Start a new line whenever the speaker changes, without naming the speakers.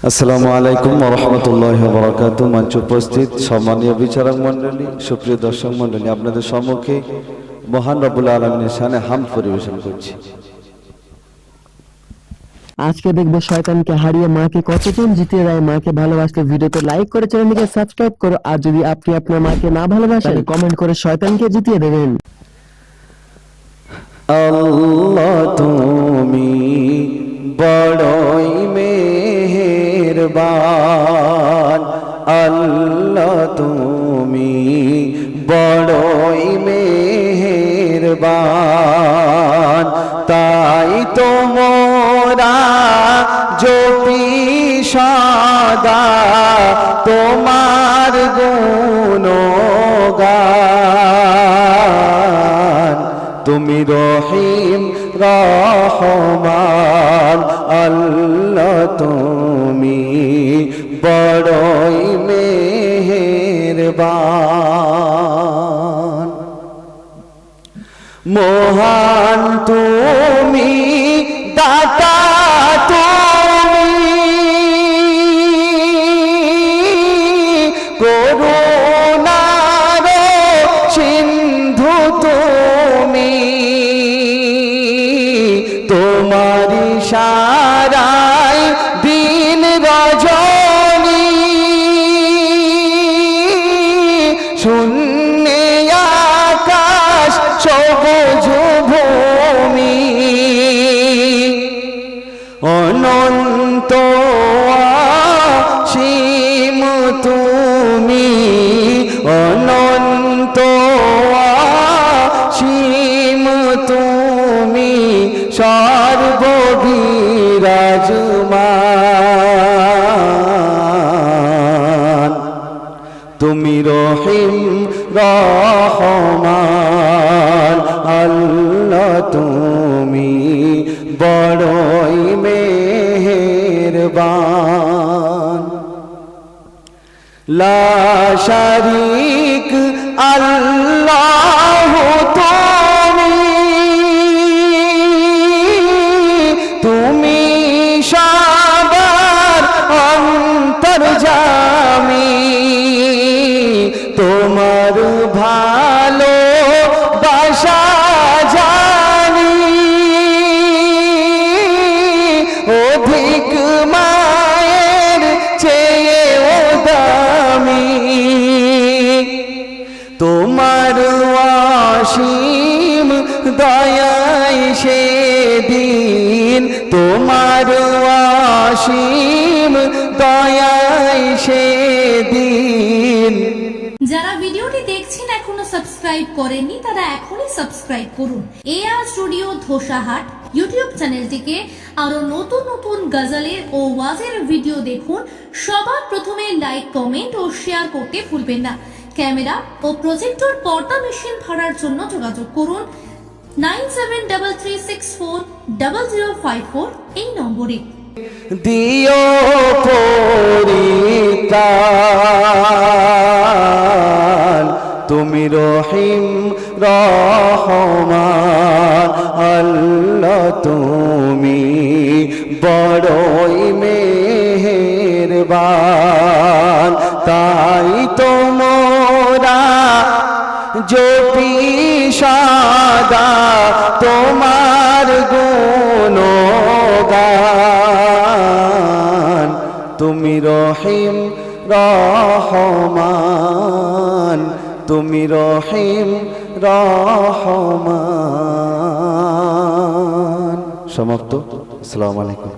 আসসালামু আলাইকুম ওয়া রাহমাতুল্লাহি ওয়া বারাকাতুহু। মঞ্চে উপস্থিত সম্মানীয় বিচারক মণ্ডলী, সুপ্রিয় দর্শক মণ্ডলী, আপনাদের সম্মুখে মহান রব্বুল আলামিনের শানে হামদ পরিবেশন করছি।
আজকে দেখবো শয়তানকে হারিয়ে মাকে কতজন জিতিয়ে দেয়। মাকে ভালোবাসলে ভিডিওতে লাইক করে চ্যানেলটিকে সাবস্ক্রাইব করো, আর যদি আপনি আপনার মাকে না ভালোবাসেন কমেন্ট করে শয়তানকে জিতিয়ে দেবেন।
আল্লাহ তুমি বড়ই মেহেরবান, আল্লাহ তুমি বড়ই মেহেরবান, তাই তো মোরা জপি সদা তোমার গুণগান। তুমি রহিম রহমান, আল্লাহ তুমি বড়ই মেহেরবান। মহান তুমি, দাতা তুমি, করুণার সিন্ধু তুমি, তোমার ইশারায় দিন রজনী, শূন্যে আকাশ সবুজ ভূমি, অনন্ত অসীম তুমি, অনন্ত অসীম তুমি, সর্ববিরাজমান। তুমি রহিম রহমান, আল্লাহ তুমি বড়ই মেহেরবান। লা শারীক আল্লাহ তুমি, তুমি সবার অন্তর্যামী, তোমার ভালো বাসা জানি, অধিক মায়ের চেয়েও দামি, তোমার অসীম দয়ায় সেদিন, তোমার অসীম দয়ায় সেদিন।
যারা ভিডিওটি দেখছেন এখনো সাবস্ক্রাইব করেননি তারা এখনই সাবস্ক্রাইব করুন। এআর স্টুডিও ধোসাহাট ইউটিউব চ্যানেলটিকে আরো নতুন নতুন গজলের ও ওয়াজের ভিডিও দেখুন। সবার প্রথমে লাইক, কমেন্ট ও শেয়ার করতে ভুলবেন না। ক্যামেরা ও প্রজেক্টর পর্দা মেশিন ভাড়ার জন্য যোগাযোগ করুন 9733640054 এই নম্বরে।
দিও পরিত্রাণ, তুমি রহিম রহমান, আল্লাহ তুমি বড়ই মেহেরবান, তাই তো মোরা জপি সদা তোমার গুণগান। তুমি রহিম রহমান, তুমি রহিম রহমান। সমাপ্ত। আসসালামু আলাইকুম।